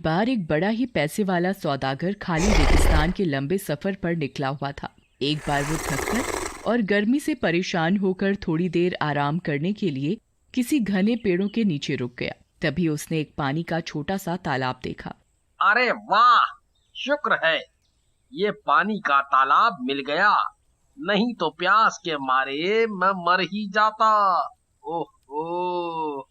बार एक बड़ा ही पैसे वाला सौदागर खाली रेगिस्तान के लंबे सफर पर निकला हुआ था। एक बार वो थककर और गर्मी से परेशान होकर थोड़ी देर आराम करने के लिए किसी घने पेड़ों के नीचे रुक गया। तभी उसने एक पानी का छोटा सा तालाब देखा। अरे वाह, शुक्र है ये पानी का तालाब मिल गया, नहीं तो प्यास के मारे मैं मर ही जाता। ओह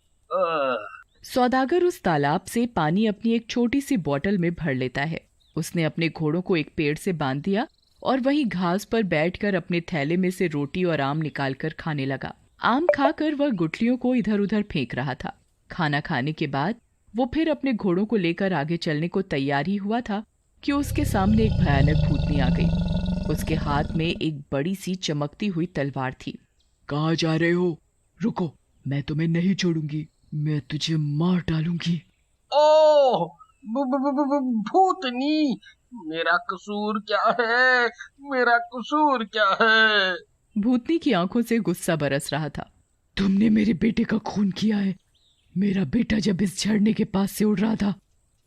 सौदागर उस तालाब से पानी अपनी एक छोटी सी बोतल में भर लेता है। उसने अपने घोड़ों को एक पेड़ से बांध दिया और वहीं घास पर बैठकर अपने थैले में से रोटी और आम निकालकर खाने लगा। आम खाकर वह गुठलियों को इधर उधर फेंक रहा था। खाना खाने के बाद वो फिर अपने घोड़ों को लेकर आगे चलने को तैयार ही हुआ था कि उसके सामने एक भयानक भूतनी आ गई। उसके हाथ में एक बड़ी सी चमकती हुई तलवार थी। कहाँ जा रहे हो? रुको, मैं तुम्हें नहीं छोड़ूंगी, मैं तुझे मार डालूंगी। ओह, भूतनी, मेरा कसूर क्या है? मेरा कसूर क्या है? भूतनी की आंखों से गुस्सा बरस रहा था। तुमने मेरे बेटे का खून किया है। मेरा बेटा जब इस झरने के पास से उड़ रहा था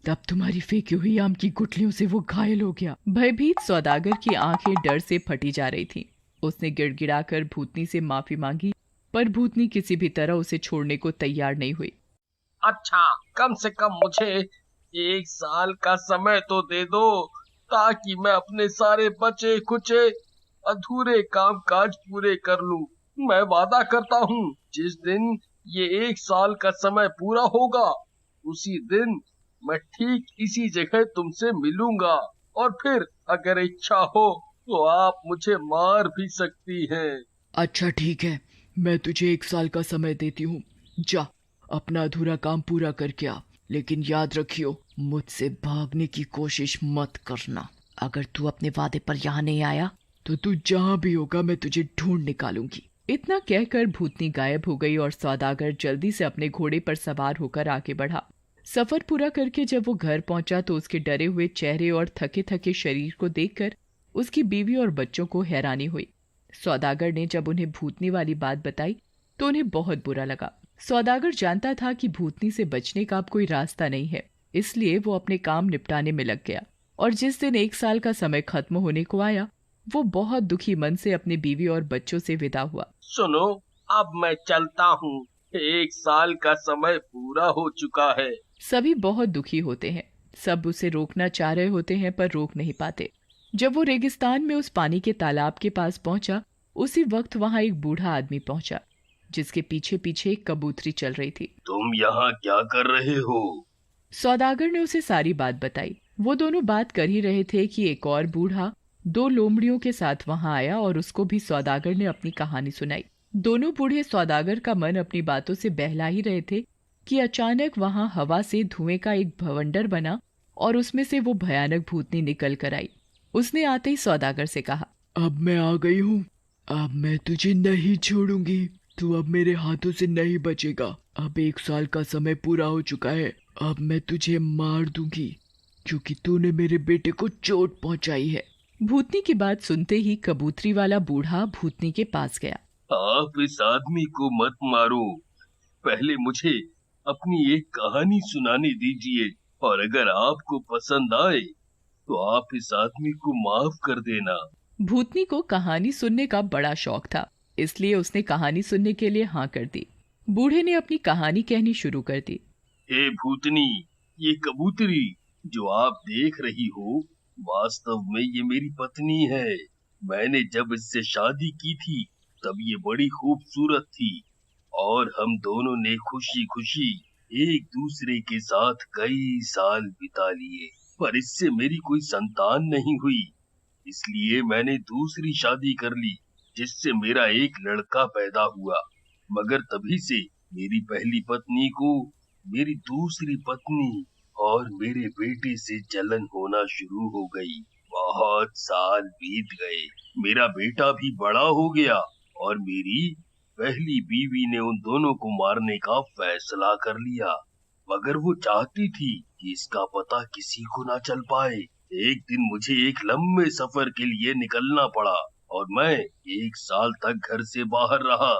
तब तुम्हारी फेंकी हुई आम की गुठलियों से वो घायल हो गया। भयभीत सौदागर की आंखें डर से फटी जा रही थीं। उसने गिड़गिड़ाकर भूतनी से माफी मांगी, पर भूतनी किसी भी तरह उसे छोड़ने को तैयार नहीं हुई। अच्छा, कम से कम मुझे 1 साल का समय तो दे दो, ताकि मैं अपने सारे बचे खुचे अधूरे काम काज पूरे कर लूं। मैं वादा करता हूँ, जिस दिन ये 1 साल का समय पूरा होगा उसी दिन मैं ठीक इसी जगह तुमसे मिलूंगा, और फिर अगर इच्छा हो तो आप मुझे मार भी सकती हैं। अच्छा ठीक है, मैं तुझे 1 साल का समय देती हूँ। जा, अपना अधूरा काम पूरा करके आ, लेकिन याद रखियो, मुझसे भागने की कोशिश मत करना। अगर तू अपने वादे पर यहाँ नहीं आया तो तू जहाँ भी होगा मैं तुझे ढूंढ निकालूंगी। इतना कहकर भूतनी गायब हो गई और सौदागर जल्दी से अपने घोड़े पर सवार होकर आगे बढ़ा। सफर पूरा करके जब वो घर पहुंचा तो उसके डरे हुए चेहरे और थके थके शरीर को देखकर उसकी बीवी और बच्चों को हैरानी हुई। सौदागर ने जब उन्हें भूतनी वाली बात बताई तो उन्हें बहुत बुरा लगा। सौदागर जानता था कि भूतनी से बचने का अब कोई रास्ता नहीं है, इसलिए वो अपने काम निपटाने में लग गया। और जिस दिन 1 साल का समय खत्म होने को आया, वो बहुत दुखी मन से अपनी बीवी और बच्चों से विदा हुआ। सुनो, अब मैं चलता हूँ, 1 साल का समय पूरा हो चुका है। सभी बहुत दुखी होते हैं। सब उसे रोकना चाह रहे होते हैं पर रोक नहीं पाते। जब वो रेगिस्तान में उस पानी के तालाब के पास पहुंचा, उसी वक्त वहां एक बूढ़ा आदमी पहुंचा, जिसके पीछे पीछे एक कबूतरी चल रही थी। तुम यहाँ क्या कर रहे हो? सौदागर ने उसे सारी बात बताई। वो दोनों बात कर ही रहे थे कि एक और बूढ़ा 2 लोमड़ियों के साथ वहां आया और उसको भी सौदागर ने अपनी कहानी सुनाई। दोनों बूढ़े सौदागर का मन अपनी बातों से बहला ही रहे थे कि अचानक वहां हवा से धुएं का एक भवंडर बना और उसमें से वो भयानक भूतनी निकल कर आई। उसने आते ही सौदागर से कहा, अब मैं आ गई हूँ, अब मैं तुझे नहीं छोड़ूंगी। तू अब मेरे हाथों से नहीं बचेगा। अब 1 साल का समय पूरा हो चुका है। अब मैं तुझे मार दूंगी क्योंकि तूने मेरे बेटे को चोट पहुंचाई है। भूतनी की बात सुनते ही कबूतरी वाला बूढ़ा भूतनी के पास गया। आप इस आदमी को मत मारो, पहले मुझे अपनी एक कहानी सुनाने दीजिए, और अगर आपको पसंद आए तो आप इस आदमी को माफ कर देना। भूतनी को कहानी सुनने का बड़ा शौक था, इसलिए उसने कहानी सुनने के लिए हाँ कर दी। बूढ़े ने अपनी कहानी कहनी शुरू कर दी। हे भूतनी, ये कबूतरी जो आप देख रही हो, वास्तव में ये मेरी पत्नी है। मैंने जब इससे शादी की थी तब ये बड़ी खूबसूरत थी, और हम दोनों ने खुशी खुशी एक दूसरे के साथ कई साल बिता लिए। पर इससे मेरी कोई संतान नहीं हुई, इसलिए मैंने दूसरी शादी कर ली, जिससे मेरा एक लड़का पैदा हुआ। मगर तभी से मेरी पहली पत्नी को मेरी दूसरी पत्नी और मेरे बेटे से जलन होना शुरू हो गई। बहुत साल बीत गए, मेरा बेटा भी बड़ा हो गया और मेरी पहली बीवी ने उन दोनों को मारने का फैसला कर लिया। मगर वो चाहती थी कि इसका पता किसी को ना चल पाए। एक दिन मुझे एक लंबे सफर के लिए निकलना पड़ा और मैं 1 साल तक घर से बाहर रहा।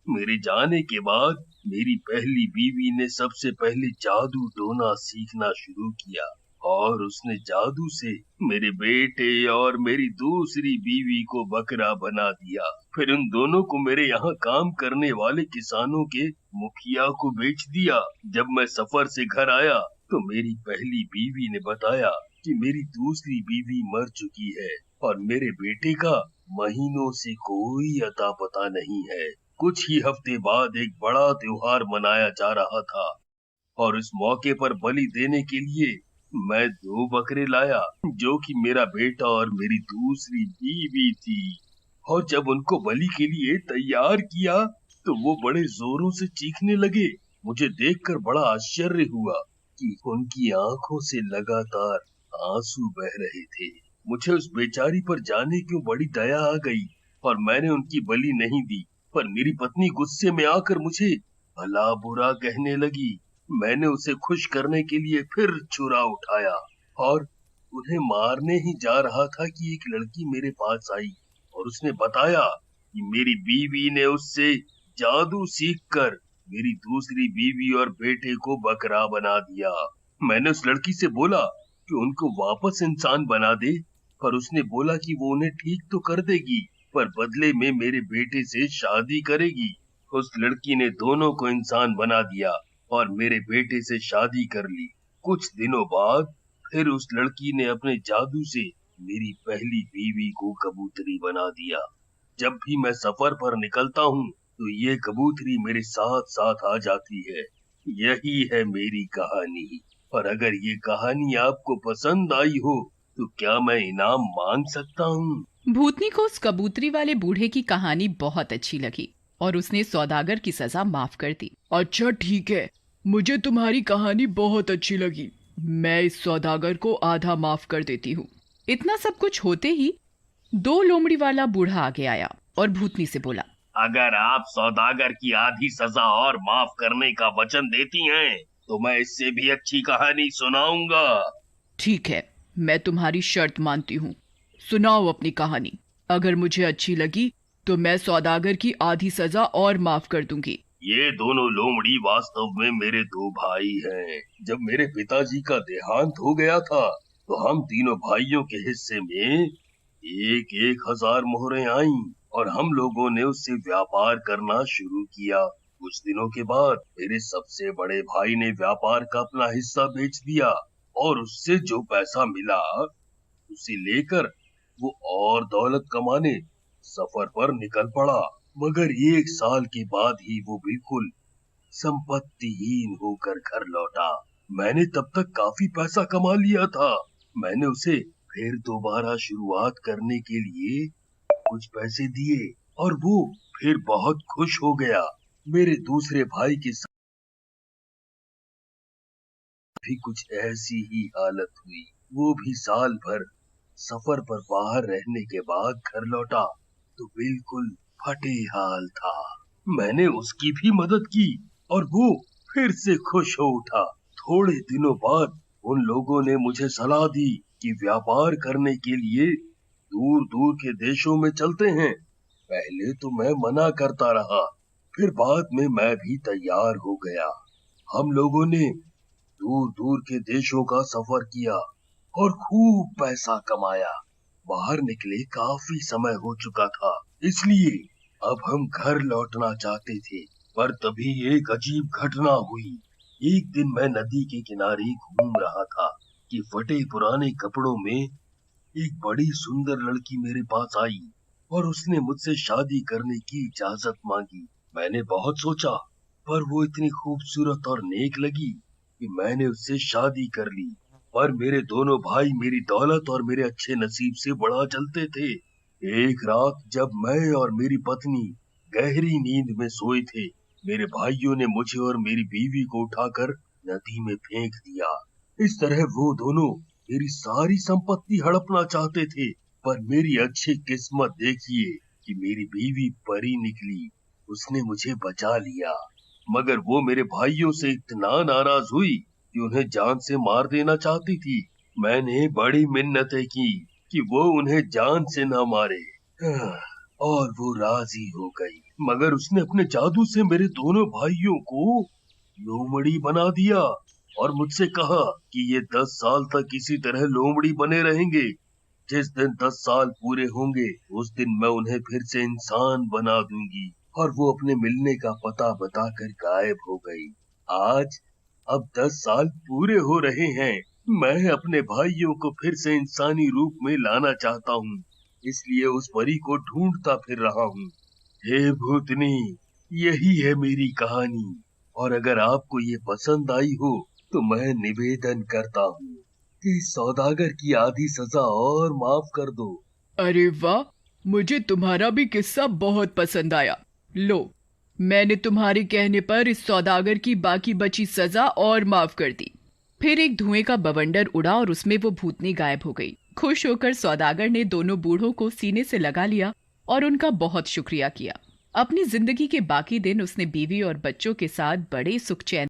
मेरे जाने के बाद मेरी पहली बीवी ने सबसे पहले जादू टोना सीखना शुरू किया और उसने जादू से मेरे बेटे और मेरी दूसरी बीवी को बकरा बना दिया। फिर उन दोनों को मेरे यहाँ काम करने वाले किसानों के मुखिया को बेच दिया। जब मैं सफर से घर आया तो मेरी पहली बीवी ने बताया कि मेरी दूसरी बीवी मर चुकी है और मेरे बेटे का महीनों से कोई अता पता नहीं है। कुछ ही हफ्ते बाद एक बड़ा त्योहार मनाया जा रहा था और इस मौके पर बलि देने के लिए मैं 2 बकरे लाया जो कि मेरा बेटा और मेरी दूसरी बीवी थी। और जब उनको बलि के लिए तैयार किया तो वो बड़े जोरों से चीखने लगे। मुझे देखकर बड़ा आश्चर्य हुआ कि उनकी आंखों से लगातार आंसू बह रहे थे। मुझे उस बेचारी पर जाने क्यों बड़ी दया आ गई और मैंने उनकी बलि नहीं दी। पर मेरी पत्नी गुस्से में आकर मुझे भला बुरा कहने लगी। मैंने उसे खुश करने के लिए फिर छुरा उठाया और उन्हें मारने ही जा रहा था कि एक लड़की मेरे पास आई और उसने बताया कि मेरी बीवी ने उससे जादू सीखकर मेरी दूसरी बीवी और बेटे को बकरा बना दिया। मैंने उस लड़की से बोला कि उनको वापस इंसान बना दे, पर उसने बोला कि वो उन्हें ठीक तो कर देगी पर बदले में मेरे बेटे से शादी करेगी। उस लड़की ने दोनों को इंसान बना दिया और मेरे बेटे से शादी कर ली। कुछ दिनों बाद फिर उस लड़की ने अपने जादू से मेरी पहली बीवी को कबूतरी बना दिया। जब भी मैं सफर पर निकलता हूँ तो ये कबूतरी मेरे साथ साथ आ जाती है। यही है मेरी कहानी। और अगर ये कहानी आपको पसंद आई हो तो क्या मैं इनाम मांग सकता हूँ? भूतनी को उस कबूतरी वाले बूढ़े की कहानी बहुत अच्छी लगी और उसने सौदागर की सजा माफ कर दी। अच्छा ठीक है, मुझे तुम्हारी कहानी बहुत अच्छी लगी। मैं इस सौदागर को आधा माफ कर देती हूँ। इतना सब कुछ होते ही 2 लोमड़ी वाला बूढ़ा आगे आया और भूतनी से बोला, अगर आप सौदागर की आधी सजा और माफ करने का वचन देती हैं तो मैं इससे भी अच्छी कहानी सुनाऊंगा। ठीक है, मैं तुम्हारी शर्त मानती हूँ। सुनाओ अपनी कहानी। अगर मुझे अच्छी लगी तो मैं सौदागर की आधी सजा और माफ कर दूंगी। ये दोनों लोमड़ी वास्तव में मेरे 2 भाई हैं। जब मेरे पिताजी का देहांत हो गया था तो हम तीनों भाइयों के हिस्से में 1,000 मोहरें आईं और हम लोगों ने उससे व्यापार करना शुरू किया। कुछ दिनों के बाद मेरे सबसे बड़े भाई ने व्यापार का अपना हिस्सा बेच दिया और उससे जो पैसा मिला उसे लेकर वो और दौलत कमाने सफर पर निकल पड़ा। मगर 1 साल के बाद ही वो बिल्कुल संपत्तिहीन होकर घर लौटा। मैंने तब तक काफी पैसा कमा लिया था। मैंने उसे फिर दोबारा शुरुआत करने के लिए कुछ पैसे दिए और वो फिर बहुत खुश हो गया। मेरे दूसरे भाई के साथ भी कुछ ऐसी ही हालत हुई। वो भी साल भर सफर पर बाहर रहने के बाद घर लौटा तो बिल्कुल फटे हाल था। मैंने उसकी भी मदद की और वो फिर से खुश हो उठा। थोड़े दिनों बाद उन लोगों ने मुझे सलाह दी कि व्यापार करने के लिए दूर दूर के देशों में चलते हैं। पहले तो मैं मना करता रहा, फिर बाद में मैं भी तैयार हो गया। हम लोगों ने दूर दूर के देशों का सफर किया और खूब पैसा कमाया। बाहर निकले काफी समय हो चुका था, इसलिए अब हम घर लौटना चाहते थे। पर तभी एक अजीब घटना हुई। एक दिन मैं नदी के किनारे घूम रहा था कि फटे पुराने कपड़ों में एक बड़ी सुंदर लड़की मेरे पास आई और उसने मुझसे शादी करने की इजाजत मांगी। मैंने बहुत सोचा, पर वो इतनी खूबसूरत और नेक लगी कि मैंने उससे शादी कर ली। पर मेरे दोनों भाई मेरी दौलत और मेरे अच्छे नसीब से बड़ा जलते थे। एक रात जब मैं और मेरी पत्नी गहरी नींद में सोए थे, मेरे भाइयों ने मुझे और मेरी बीवी को उठाकर नदी में फेंक दिया। इस तरह वो दोनों मेरी सारी संपत्ति हड़पना चाहते थे। पर मेरी अच्छी किस्मत देखिए कि मेरी बीवी परी निकली, उसने मुझे बचा लिया। मगर वो मेरे भाइयों से इतना नाराज हुई कि उन्हें जान से मार देना चाहती थी। मैंने बड़ी मिन्नतें की कि वो उन्हें जान से न मारे और वो राजी हो गई। मगर उसने अपने जादू से मेरे दोनों भाइयों को लोमड़ी बना दिया और मुझसे कहा कि ये 10 साल तक इसी तरह लोमड़ी बने रहेंगे। जिस दिन 10 साल पूरे होंगे उस दिन मैं उन्हें फिर से इंसान बना दूंगी। और वो अपने मिलने का पता बताकर गायब हो गई। आज अब 10 साल पूरे हो रहे हैं। मैं अपने भाइयों को फिर से इंसानी रूप में लाना चाहता हूँ, इसलिए उस परी को ढूंढता फिर रहा हूँ। हे भूतनी, यही है मेरी कहानी। और अगर आपको ये पसंद आई हो तो मैं निवेदन करता हूँ कि सौदागर की आधी सजा और माफ कर दो। अरे वाह, मुझे तुम्हारा भी किस्सा बहुत पसंद आया। लो, मैंने तुम्हारे कहने पर इस सौदागर की बाकी बची सजा और माफ कर दी। फिर एक धुएं का बवंडर उड़ा और उसमें वो भूतनी गायब हो गई। खुश होकर सौदागर ने दोनों बूढ़ों को सीने से लगा लिया और उनका बहुत शुक्रिया किया। अपनी जिंदगी के बाकी दिन उसने बीवी और बच्चों के साथ बड़े सुख चैन